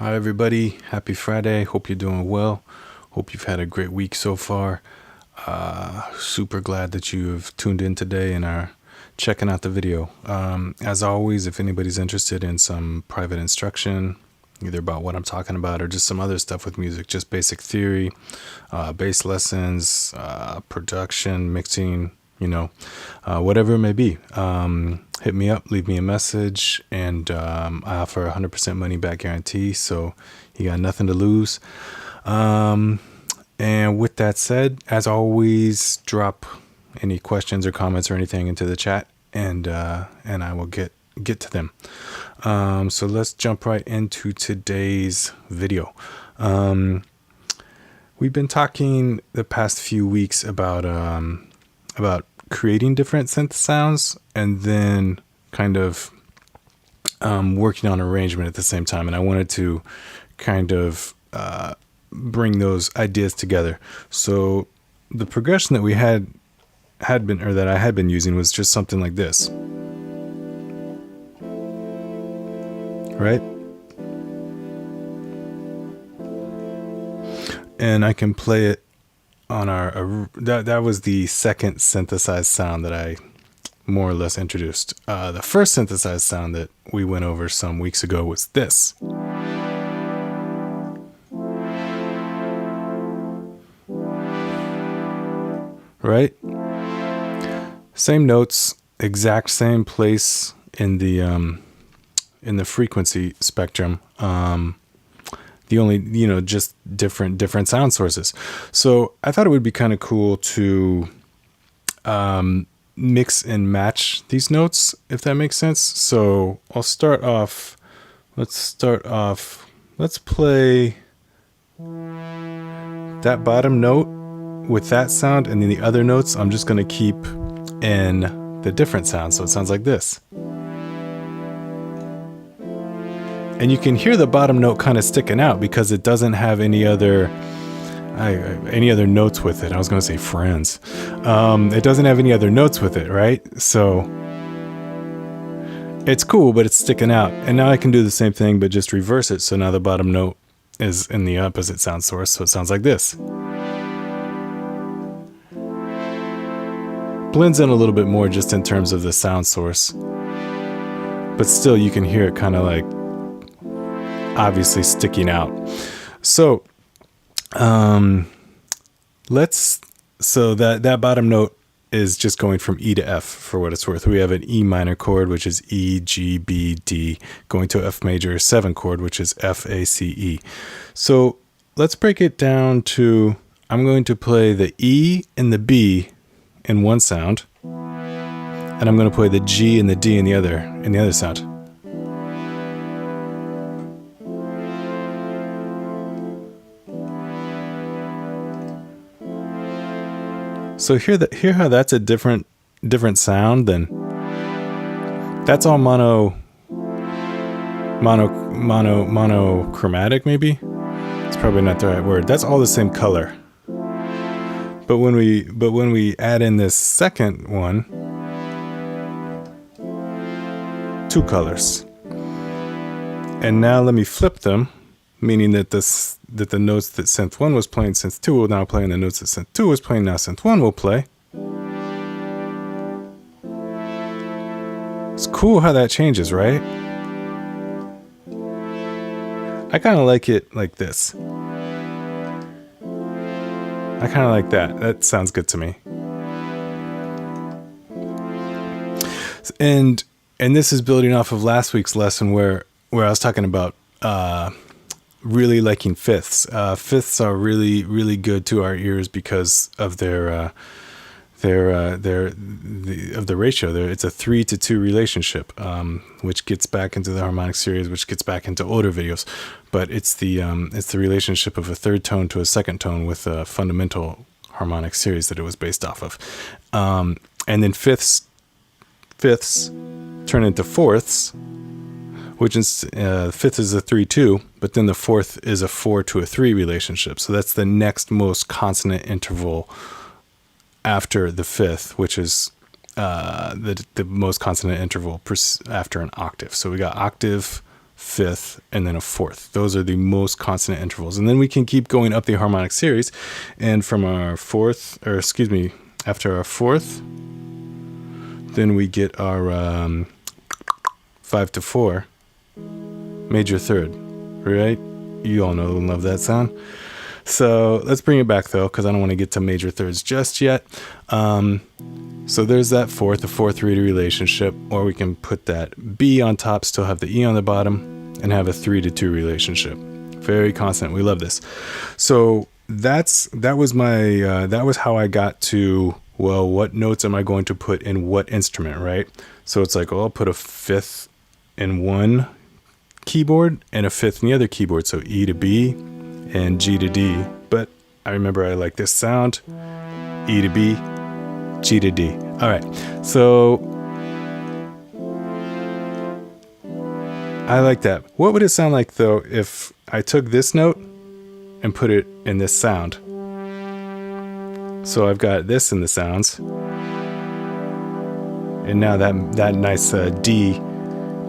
Hi, everybody. Happy Friday. Hope you're doing well. Hope you've had a great week so far. Super glad that you have tuned in today and are checking out the video. As always, if anybody's interested in some private instruction, either about what I'm talking about or just some other stuff with music, just basic theory, bass lessons, production, mixing, whatever it may be, hit me up, leave me a message, and I offer 100% money back guarantee, so you got nothing to lose. And with that said, as always, drop any questions or comments or anything into the chat, and I will get to them. So let's jump right into today's video. We've been talking the past few weeks about creating different synth sounds and then kind of working on arrangement at the same time. And I wanted to kind of bring those ideas together. So the progression that we had been, or that I had been using, was just something like this, right? And I can play it on that was the second synthesized sound that I more or less introduced. The first synthesized sound that we went over some weeks ago was this. Right? Same notes, exact same place in the frequency spectrum. The only, just different sound sources. So I thought it would be kind of cool to mix and match these notes, if that makes sense. So I'll start off, let's play that bottom note with that sound, and then the other notes I'm just going to keep in the different sound. So it sounds like this. And you can hear the bottom note kind of sticking out because it doesn't have any other notes with it. I was going to say friends. It doesn't have any other notes with it, right? So it's cool, but it's sticking out. And now I can do the same thing, but just reverse it. So now the bottom note is in the opposite sound source. So it sounds like this. Blends in a little bit more just in terms of the sound source. But still, you can hear it kind of like obviously sticking out. So that bottom note is just going from E to F for what it's worth. We have an E minor chord, which is E, G, B, D, going to F major 7 chord, which is F, A, C, E. So let's break it down to, I'm going to play the E and the B in one sound, and I'm going to play the G and the D in the other sound. So hear how that's a different sound than, that's all monochromatic maybe. It's probably not the right word. That's all the same color. But when we add in this second one, 2 colors. And now let me flip them, meaning that the notes that synth 1 was playing, synth 2 will now play, and the notes that synth 2 was playing, now synth 1 will play. It's cool how that changes, right? I kind of like it like this. I kind of like that. That sounds good to me. And this is building off of last week's lesson where I was talking about really liking fifths. Fifths are really, really good to our ears because of the ratio. It's a 3-to-2 relationship, which gets back into the harmonic series, which gets back into older videos. But it's the relationship of a third tone to a second tone with a fundamental harmonic series that it was based off of. And then fifths turn into fourths, which is fifth is a 3-2, but then the fourth is a 4-to-a-3 relationship. So that's the next most consonant interval after the fifth, which is the most consonant interval after an octave. So we got octave, fifth, and then a fourth. Those are the most consonant intervals. And then we can keep going up the harmonic series. And from our fourth, or excuse me, after our fourth, then we get our 5 to 4 major third, right? You all know and love that sound. So let's bring it back though, because I don't want to get to major thirds just yet. So there's that fourth, the 4-3 relationship, or we can put that B on top, still have the E on the bottom, and have a 3-2 relationship. Very consonant. We love this. So that was how I got to, well, what notes am I going to put in what instrument, right? So it's like, oh, I'll put a fifth in one keyboard and a fifth in the other keyboard. So E to B and G to D. But I remember I like this sound, E to B, G to D. All right, so I like that. What would it sound like though if I took this note and put it in this sound? So I've got this in the sounds, and now that nice D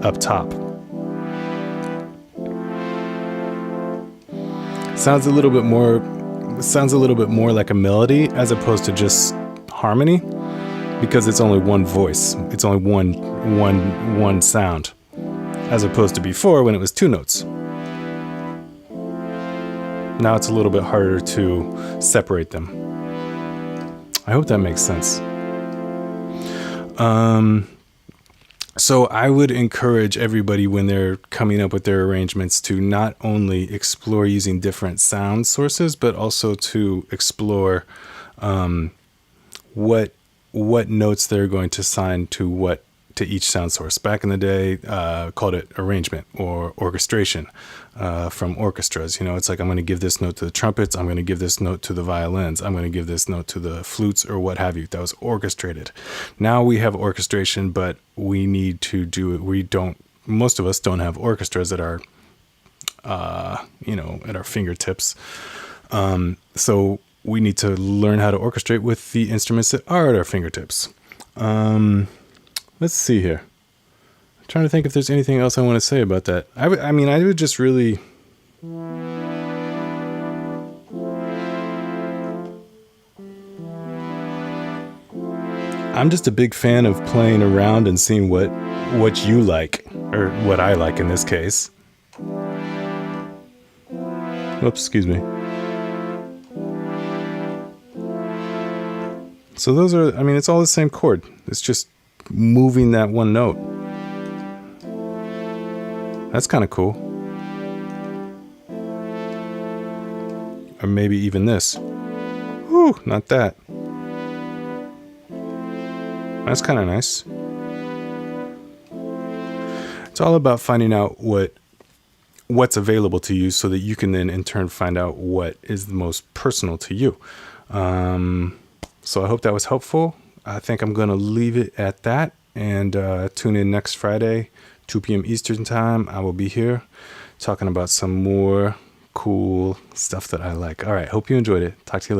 up top. Sounds a little bit more like a melody as opposed to just harmony, because it's only one voice. It's only one sound, as opposed to before when it was two notes. Now it's a little bit harder to separate them. I hope that makes sense. So I would encourage everybody when they're coming up with their arrangements to not only explore using different sound sources, but also to explore what notes they're going to assign to each sound source. Back in the day, called it arrangement or orchestration from orchestras. You know, it's like, I'm going to give this note to the trumpets, I'm going to give this note to the violins, I'm going to give this note to the flutes, or what have you. That was orchestrated. Now we have orchestration, but we need to do it. Most of us don't have orchestras at our fingertips. So we need to learn how to orchestrate with the instruments that are at our fingertips. Let's see here. I'm trying to think if there's anything else I want to say about that. I would just really... I'm just a big fan of playing around and seeing what you like, or what I like in this case. Oops, excuse me. So those are, it's all the same chord. It's just moving that one note. That's kind of cool. Or maybe even this. Whew, not that. That's kind of nice. It's all about finding out what's available to you, so that you can then in turn find out what is the most personal to you. So I hope that was helpful. I think I'm going to leave it at that, and tune in next Friday, 2 p.m. Eastern time. I will be here talking about some more cool stuff that I like. All right, hope you enjoyed it. Talk to you later.